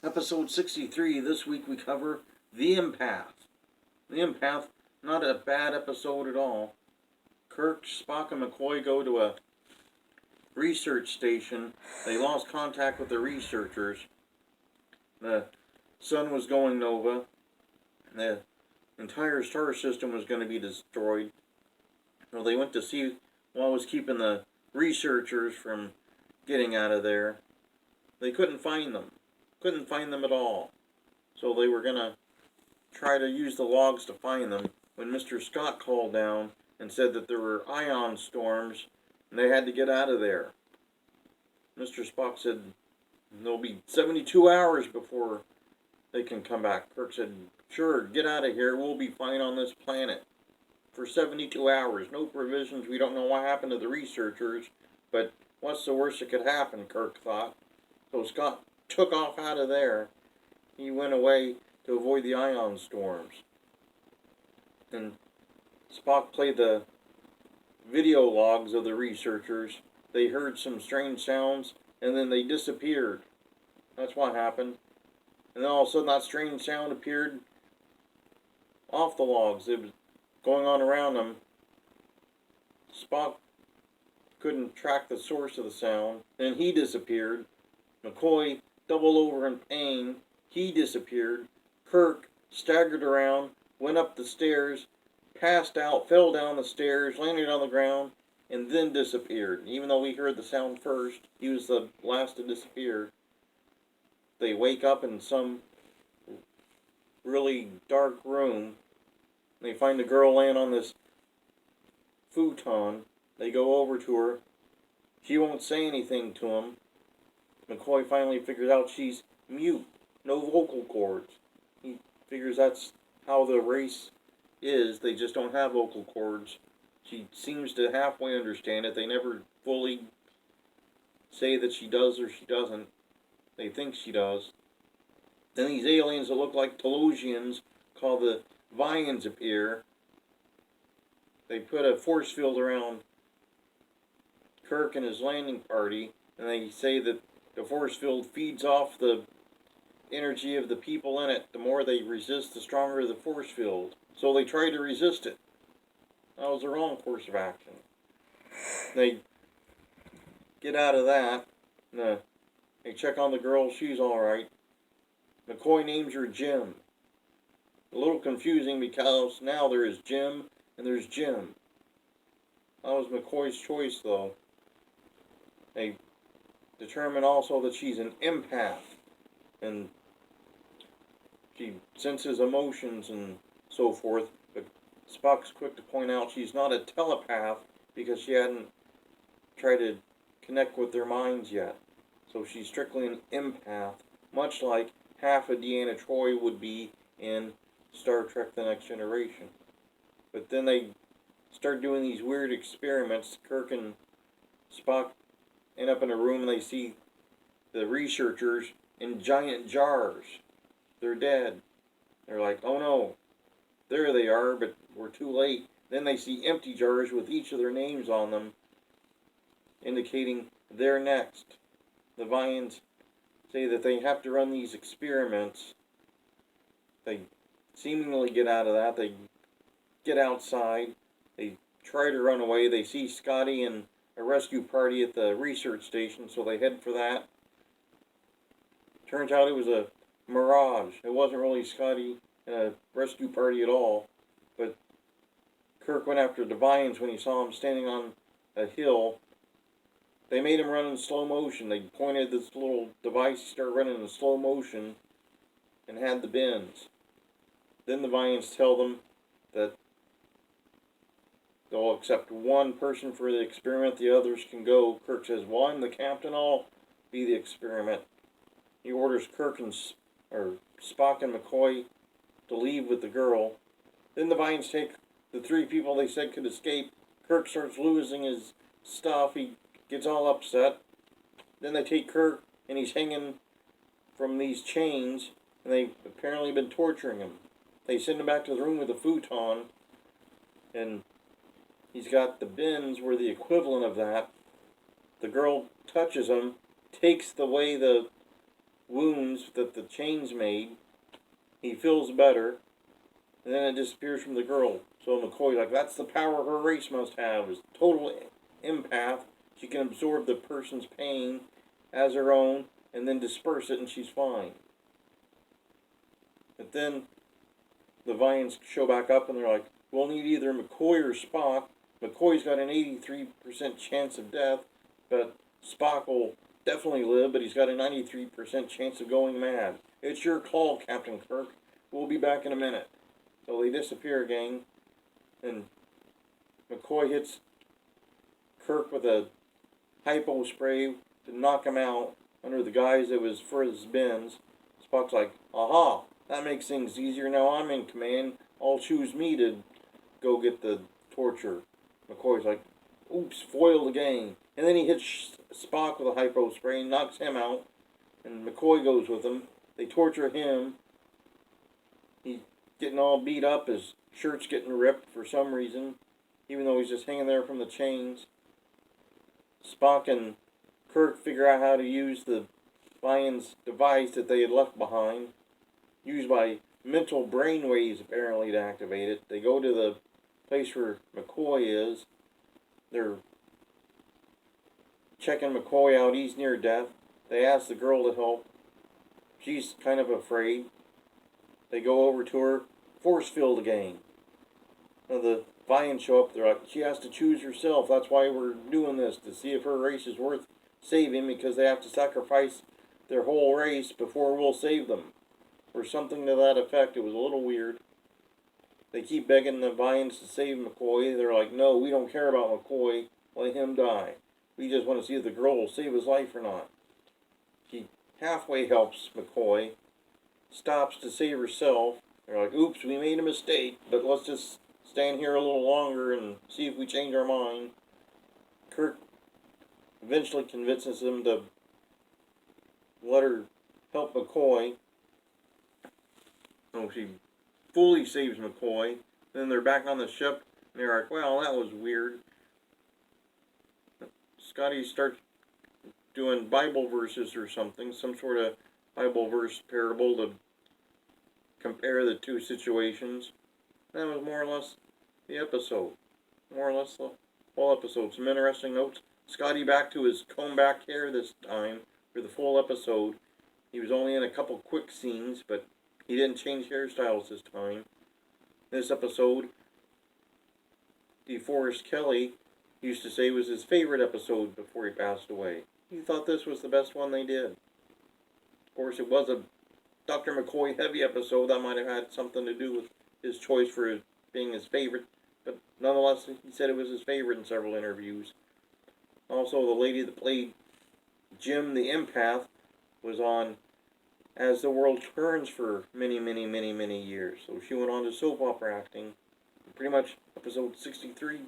Episode 63. This week we cover The Empath. The Empath, not a bad episode at all. Kirk, Spock, and McCoy go to a research station. They lost contact with the researchers. The sun was going nova. The entire star system was going to be destroyed. Well, they went to see what was keeping the researchers from getting out of there. They couldn't find them. Couldn't find them at all. So they were going to try to use the logs to find them when Mr. Scott called down and said that there were ion storms and they had to get out of there. Mr. Spock said there'll be 72 hours before they can come back. Kirk said, sure, get out of here. We'll be fine on this planet for 72 hours. No provisions. We don't know what happened to the researchers, but what's the worst that could happen, Kirk thought. So Scott took off out of there. He went away to avoid the ion storms. And Spock played the video logs of the researchers. They heard some strange sounds, and then they disappeared. That's what happened. And then all of a sudden that strange sound appeared off the logs. It was going on around them. Spock couldn't track the source of the sound. Then he disappeared. McCoy doubled over in pain. He disappeared. Kirk staggered around, went up the stairs, passed out, fell down the stairs, landed on the ground, and then disappeared. Even though we heard the sound first, he was the last to disappear. They wake up in some really dark room. They find the girl laying on this futon. They go over to her. She won't say anything to him. McCoy finally figures out she's mute, no vocal cords. He figures that's how the race is. They just don't have vocal cords. She seems to halfway understand it. They never fully say that she does or she doesn't. They think she does. Then these aliens that look like Telosians, called the Vians, appear. They put a force field around Kirk and his landing party, and they say that the force field feeds off the energy of the people in it. The more they resist, the stronger the force field. So they try to resist it. That was the wrong course of action. They get out of that. They check on the girl. She's alright. McCoy names her Jim. A little confusing because now there is Jim and there's Jim. That was McCoy's choice, though. They determine also that she's an empath, and she senses emotions and so forth, but Spock's quick to point out she's not a telepath because she hadn't tried to connect with their minds yet. So she's strictly an empath, much like half of Deanna Troi would be in Star Trek The Next Generation. But then they start doing these weird experiments. Kirk and Spock end up in a room and they see the researchers in giant jars. They're dead. They're like, oh no, there they are, but we're too late. Then they see empty jars with each of their names on them, indicating they're next. The Vians say that they have to run these experiments. They seemingly get out of that. They get outside. They try to run away. They see Scotty and a rescue party at the research station, so they head for that. Turns out it was a mirage. It wasn't really Scotty and a rescue party at all, but Kirk went after the Vians when he saw him standing on a hill. They made him run in slow motion. They pointed this little device, he started running in slow motion, and had the bends. Then the Vians tell them that they'll accept one person for the experiment, the others can go. Kirk says, well, I'm the captain, I'll be the experiment. He orders Kirk and Spock and McCoy to leave with the girl. Then the Vians take the three people they said could escape. Kirk starts losing his stuff. He gets all upset. Then they take Kirk, and he's hanging from these chains, and they've apparently been torturing him. They send him back to the room with the futon, and he's got the bends were the equivalent of that. The girl touches him, takes away the wounds that the chains made. He feels better, and then it disappears from the girl. So McCoy's like, that's the power her race must have, is total empath. She can absorb the person's pain as her own, and then disperse it, and she's fine. But then the Vians show back up, and they're like, we'll need either McCoy or Spock. McCoy's got an 83% chance of death, but Spock will definitely live, but he's got a 93% chance of going mad. It's your call, Captain Kirk. We'll be back in a minute. So they disappear again, and McCoy hits Kirk with a hypo spray to knock him out under the guise it was for his bends. Spock's like, aha, that makes things easier. Now I'm in command. I'll choose me to go get the torture. McCoy's like, oops, foiled again. And then he hits Spock with a hypo spray and knocks him out. And McCoy goes with him. They torture him. He's getting all beat up. His shirt's getting ripped for some reason, even though he's just hanging there from the chains. Spock and Kirk figure out how to use the Vian's device that they had left behind, used by mental brainwaves apparently to activate it. They go to the place where McCoy is. They're checking McCoy out. He's near death. They ask the girl to help. She's kind of afraid. They go over to her. Force field again. Now the Vians show up. They're like, she has to choose herself. That's why we're doing this, to see if her race is worth saving, because they have to sacrifice their whole race before we'll save them. Or something to that effect. It was a little weird. They keep begging the Vians to save McCoy. They're like, no, we don't care about McCoy. Let him die. We just want to see if the girl will save his life or not. She halfway helps McCoy. Stops to save herself. They're like, oops, we made a mistake, but let's just stand here a little longer and see if we change our mind. Kirk eventually convinces them to let her help McCoy. So she fully saves McCoy. Then they're back on the ship, and they're like, well, that was weird. Scotty starts doing Bible verses or something, some sort of Bible verse parable to compare the two situations. That was more or less the episode. More or less the whole episode. Some interesting notes. Scotty back to his comb back hair this time for the full episode. He was only in a couple quick scenes, but he didn't change hairstyles this time. This episode, DeForest Kelley used to say was his favorite episode before he passed away. He thought this was the best one they did. Of course, it was a Dr. McCoy heavy episode. That might have had something to do with his choice for it being his favorite. But nonetheless, he said it was his favorite in several interviews. Also, the lady that played Jim the Empath was on As the World Turns for many, many years. So she went on to soap opera acting. Pretty much episode 63